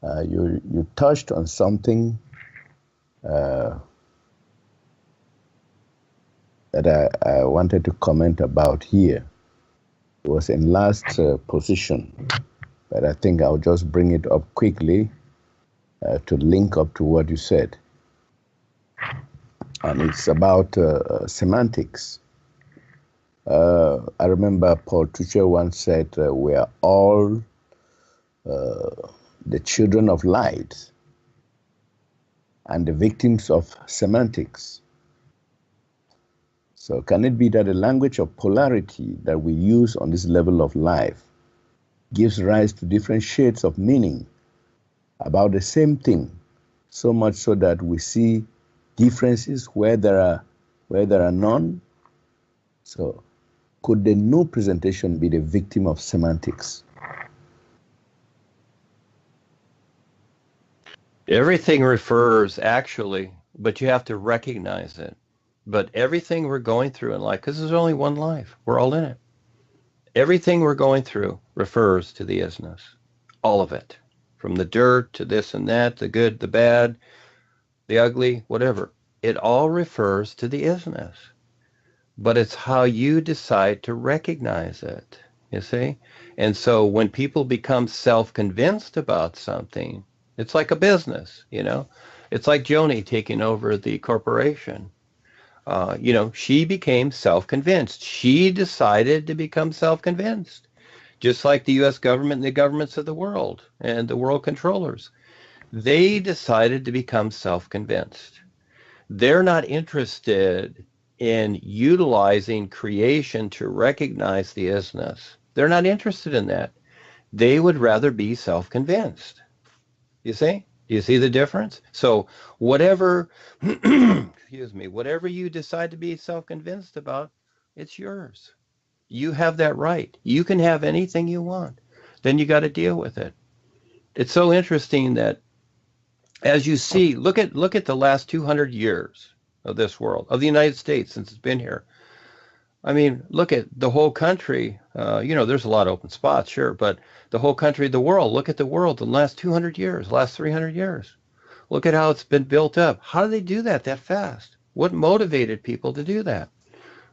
You touched on something that I wanted to comment about here. It was in last position, but I think I'll just bring it up quickly to link up to what you said. And it's about semantics. I remember Paul Tucher once said, we are all the children of light and the victims of semantics. So can it be that the language of polarity that we use on this level of life gives rise to different shades of meaning about the same thing, so much so that we see differences where there are none? So could the new presentation be the victim of semantics? Everything refers, actually, but you have to recognize it. But everything we're going through in life, because there's only one life, we're all in it. Everything we're going through refers to the isness. All of it. From the dirt to this and that, the good, the bad, the ugly, whatever. It all refers to the isness. But it's how you decide to recognize it, you see? And so when people become self-convinced about something, it's like a business, you know? It's like Joni taking over the corporation. She became self-convinced. She decided to become self-convinced, just like the U.S. government and the governments of the world and the world controllers. They decided to become self-convinced. They're not interested in utilizing creation to recognize the isness. They're not interested in that. They would rather be self-convinced. You see? Do you see the difference? So whatever, whatever you decide to be self-convinced about, it's yours. You have that right. You can have anything you want. Then you got to deal with it. It's so interesting that as you see, look at the last 200 years of this world, of the United States since it's been here. I mean, look at the whole country. There's a lot of open spots, sure, but the whole country, the world, look at the world in the last 200 years, last 300 years. Look at how it's been built up. How do they do that fast? What motivated people to do that?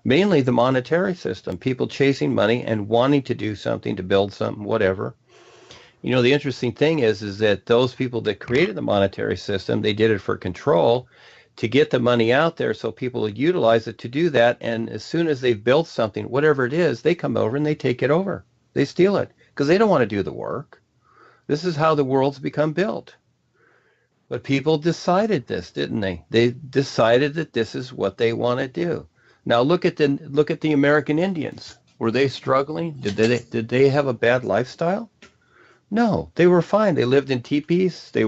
Mainly the monetary system, people chasing money and wanting to do something, to build something, whatever. The interesting thing is that those people that created the monetary system, they did it for control, to get the money out there so people would utilize it to do that. And as soon as they've built something, whatever it is, they come over and they take it over. They steal it because they don't want to do the work. This is how the world's become built. But people decided this, didn't they? They decided that this is what they want to do. Now look at the American Indians. Were they struggling? Did they have a bad lifestyle? No, they were fine. They lived in teepees. They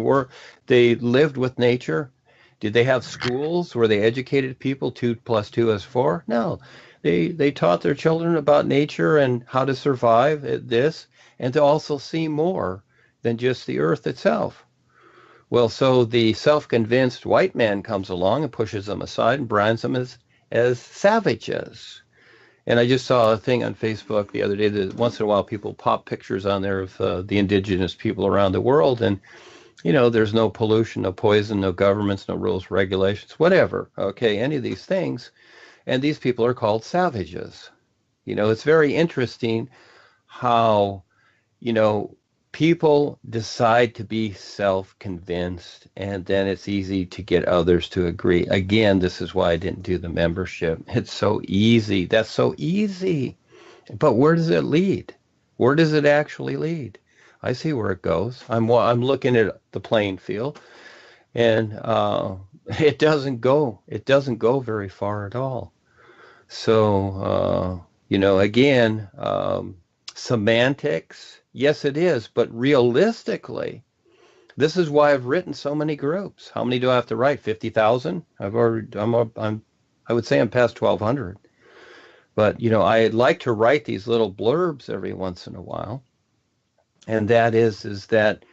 lived with nature. Did they have schools where they educated people 2 + 2 = 4? No, they taught their children about nature and how to survive this, and to also see more than just the earth itself. Well, so the self-convinced white man comes along and pushes them aside and brands them as savages. And I just saw a thing on Facebook the other day that once in a while people pop pictures on there of the indigenous people around the world, and there's no pollution, no poison, no governments, no rules, regulations, whatever, okay, any of these things. And these people are called savages. It's very interesting how, people decide to be self-convinced, and then it's easy to get others to agree. Again, this is why I didn't do the membership. It's so easy. That's so easy. But where does it lead? Where does it actually lead? I see where it goes. I'm looking at the playing field, and it doesn't go very far at all. So again, semantics, yes it is, but realistically, this is why I've written so many groups. How many do I have to write? 50,000? I would say I'm past 1,200. But I'd like to write these little blurbs every once in a while. And that is that,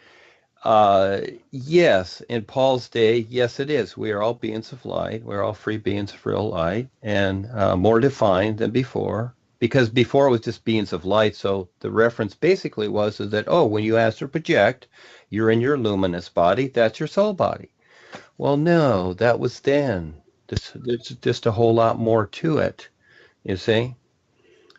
yes, in Paul's day, yes, it is. We are all beings of light. We're all free beings of real light, and more defined than before. because before it was just beings of light. So the reference basically was is that, oh, when you astral project, you're in your luminous body. That's your soul body. Well, no, that was then. There's just a whole lot more to it, you see?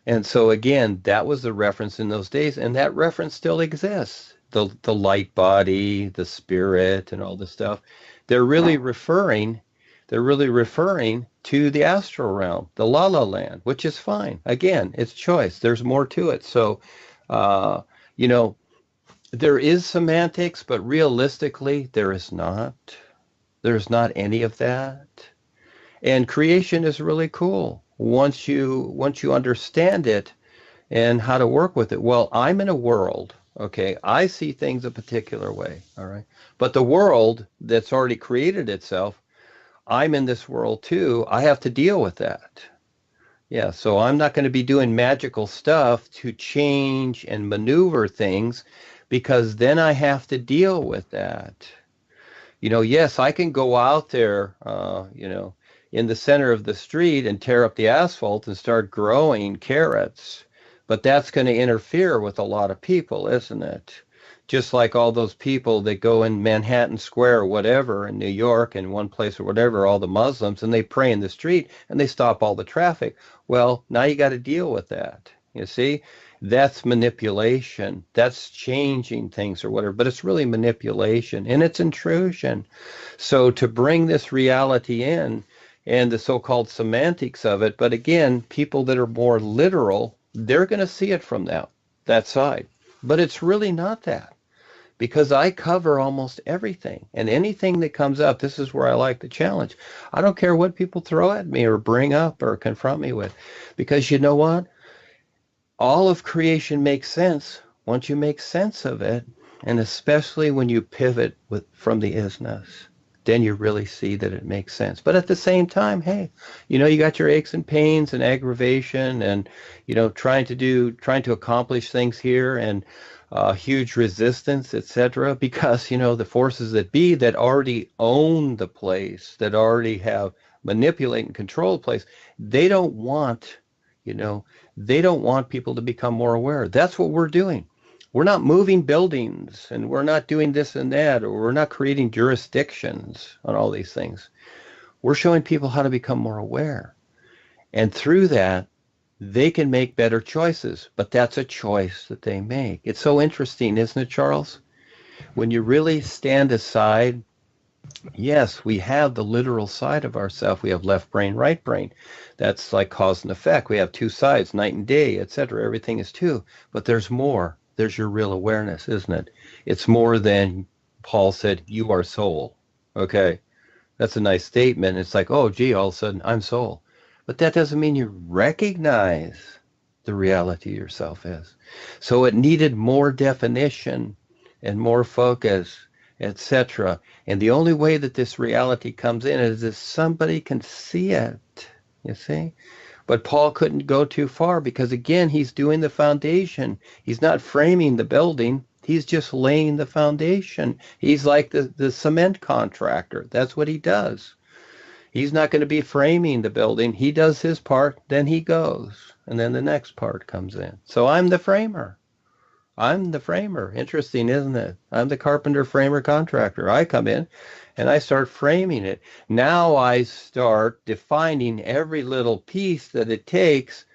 And so again, that was the reference in those days, and that reference still exists. The light body, the spirit, and all this stuff. They're really referring they're really referring to the astral realm, the la la land, which is fine. Again, it's choice. There's more to it. So uh, you know, there is semantics, but realistically there is not. There's not any of that. And creation is really cool once you understand it and how to work with it. Well, I'm in a world, okay, I see things a particular way, all right, but the world that's already created itself, I'm in this world too. I have to deal with that. Yeah, so I'm not going to be doing magical stuff to change and maneuver things, because then I have to deal with that. Yes, I can go out there, in the center of the street and tear up the asphalt and start growing carrots, but that's going to interfere with a lot of people, isn't it? Just like all those people that go in Manhattan Square or whatever in New York, in one place or whatever, all the Muslims, and they pray in the street and they stop all the traffic. Well, now you got to deal with that. You see? That's manipulation. That's changing things or whatever, but it's really manipulation and it's intrusion. So to bring this reality in and the so-called semantics of it, but again, people that are more literal, they're going to see it from that side. But it's really not that, because I cover almost everything, and anything that comes up, this is where I like the challenge. I don't care what people throw at me or bring up or confront me with, because you know what? All of creation makes sense once you make sense of it, and especially when you pivot from the isness, then you really see that it makes sense. But at the same time, hey, you got your aches and pains and aggravation, and trying to accomplish things here, and huge resistance, etc. Because the forces that be, that already own the place, that already have manipulate and control the place, they don't want you know they don't want people to become more aware. That's what we're doing. We're not moving buildings, and we're not doing this and that, or we're not creating jurisdictions on all these things. We're showing people how to become more aware, and through that they can make better choices. But that's a choice that they make. It's so interesting, isn't it, Charles? When you really stand aside, yes, we have the literal side of ourself. We have left brain, right brain. That's like cause and effect. We have two sides, night and day, etc. Everything is two. But there's more. There's your real awareness, isn't it? It's more than Paul said, you are soul. Okay, that's a nice statement. It's like, oh, gee, all of a sudden I'm soul. But that doesn't mean you recognize the reality yourself is. So it needed more definition and more focus, etc. And the only way that this reality comes in is if somebody can see it, you see? But Paul couldn't go too far because, again, he's doing the foundation. He's not framing the building. He's just laying the foundation. He's like the cement contractor. That's what he does. He's not going to be framing the building. He does his part, then he goes, and then the next part comes in. So I'm the framer. I'm the framer. Interesting, isn't it? I'm the carpenter, framer, contractor. I come in and I start framing it. Now I start defining every little piece that it takes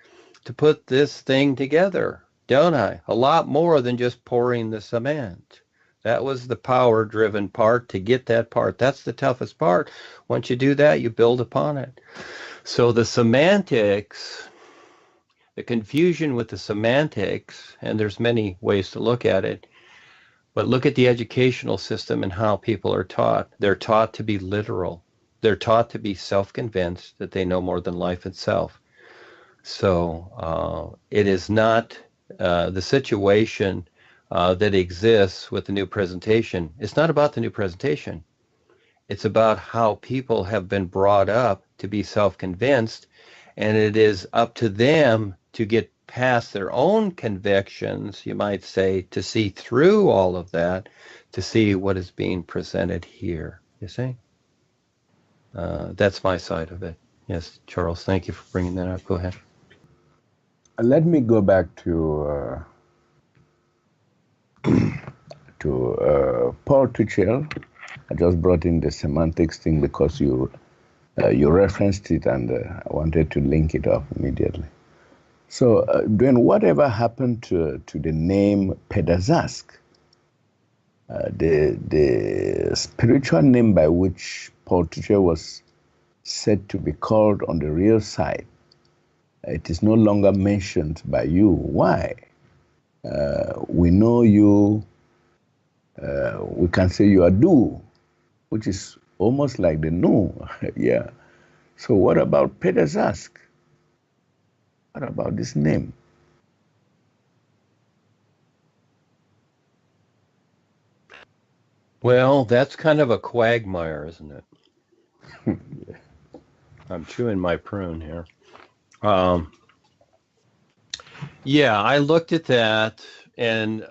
to put this thing together, don't I? A lot more than just pouring the cement. That was the power-driven part, to get that part. That's the toughest part. Once you do that, you build upon it. So the semantics, the confusion with the semantics, and there's many ways to look at it, but look at the educational system and how people are taught. They're taught to be literal. They're taught to be self-convinced that they know more than life itself. So it is not the situation that exists with the new presentation. It's not about the new presentation. It's about how people have been brought up to be self-convinced, and it is up to them to get past their own convictions, you might say, to see through all of that, to see what is being presented here, you see? That's my side of it. Yes, Charles, thank you for bringing that up. Go ahead. Let me go back to Paul Tuchel. I just brought in the semantics thing because you referenced it, and I wanted to link it up immediately. So, Duane, whatever happened to the name Pedazask, the spiritual name by which Paul Tuchel was said to be called on the real side? It is no longer mentioned by you. Why? We know you, we can say you are Du, which is almost like the Nu. Yeah. So what about Pedazask? What about this name? Well, that's kind of a quagmire, isn't it? Yeah. I'm chewing my prune here. Yeah, I looked at that, and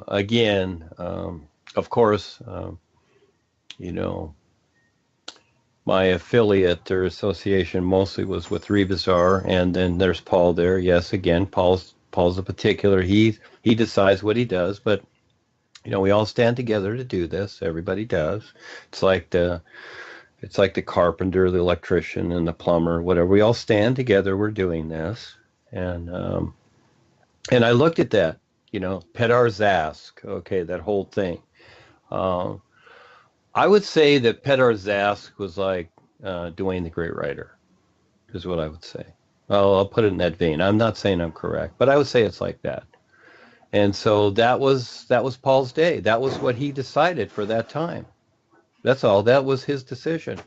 again, of course, you know, my affiliate or association mostly was with Rebazar, and then there's Paul there. Yes, again, Paul's a particular. He decides what he does, but we all stand together to do this. Everybody does. It's like the carpenter, the electrician, and the plumber, whatever. We all stand together. We're doing this, and I looked at that, Pedar Zask, okay, that whole thing. I would say that Pedar Zask was like Duane the Great Writer, is what I would say. Well, I'll put it in that vein. I'm not saying I'm correct, but I would say it's like that. And so that was Paul's day. That was what he decided for that time. That's all. That was his decision.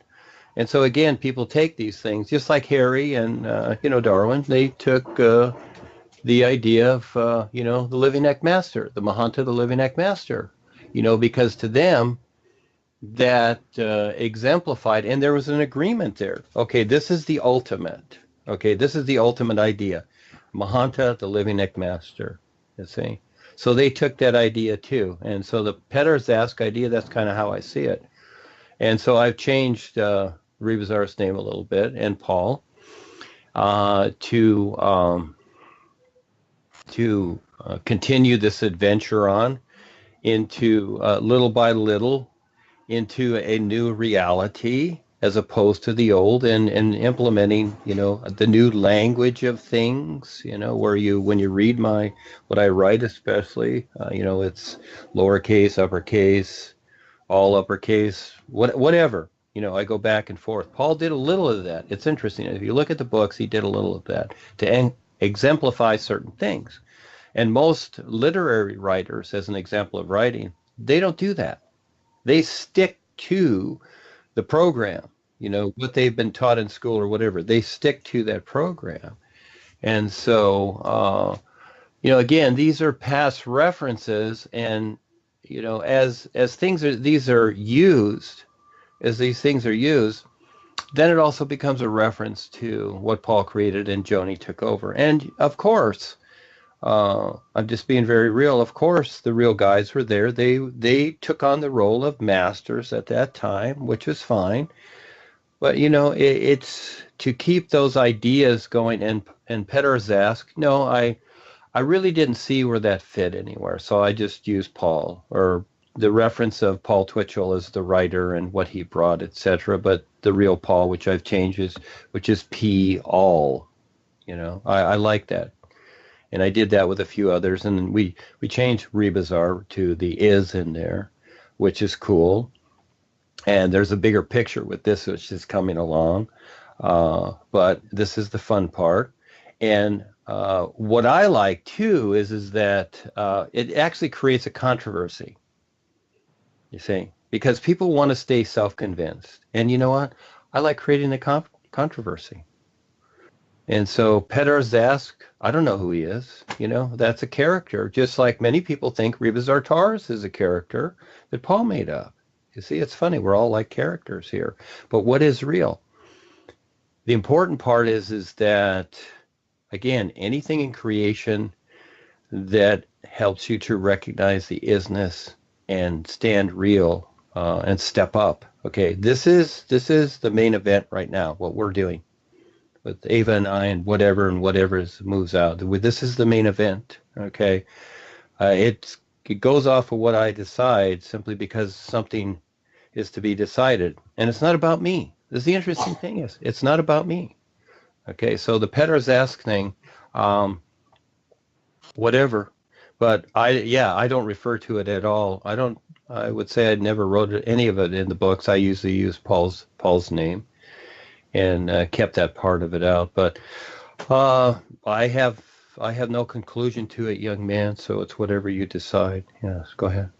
And so again, people take these things just like Harry and Darwin. They took the idea of the living neck master, the Mahanta, the living neck master. Because to them that exemplified, and there was an agreement there. Okay, this is the ultimate. Okay, this is the ultimate idea. Mahanta, the living neck master. You see. So they took that idea too. And so the Pedar Zask idea, that's kind of how I see it. And so I've changed Rebazar's name a little bit, and Paul, to continue this adventure on into little by little into a new reality as opposed to the old, and implementing the new language of things, where when you read what I write, especially it's lowercase, uppercase, all uppercase, whatever. I go back and forth. Paul did a little of that. It's interesting. If you look at the books, he did a little of that to exemplify certain things. And most literary writers, as an example of writing, they don't do that. They stick to the program, what they've been taught in school or whatever. They stick to that program. And so, again, these are past references, and, as these are used, then it also becomes a reference to what Paul created and Joni took over. And of course, I'm just being very real. Of course, the real guys were there. They took on the role of masters at that time, which was fine. But it's to keep those ideas going. And Pedar Zask, no, I really didn't see where that fit anywhere. So I just used Paul, or the reference of Paul Twitchell as the writer and what he brought, etc. But the real Paul, which I've changed, which is P all. I like that. And I did that with a few others, and we changed Rebazar to the is in there, which is cool. And there's a bigger picture with this, which is coming along. But this is the fun part. And what I like too is that it actually creates a controversy. You see, because people want to stay self-convinced, and you know what? I like creating a controversy. And so Pedar Zask, I don't know who he is. That's a character, just like many people think Rebazar Tars is a character that Paul made up. You see, it's funny. We're all like characters here. But what is real? The important part is that, again, anything in creation that helps you to recognize the isness and stand real and step up. Okay, this is the main event right now, what we're doing. with Ava and I and whatever moves out. This is the main event. Okay, it goes off of what I decide simply because something is to be decided, and it's not about me. This is the interesting thing is it's not about me. Okay, so the Petarzask thing, whatever, but I don't refer to it at all. I would say I never wrote any of it in the books. I usually use Paul's name and kept that part of it out. But I have no conclusion to it, young man. So it's whatever you decide. Yes, go ahead.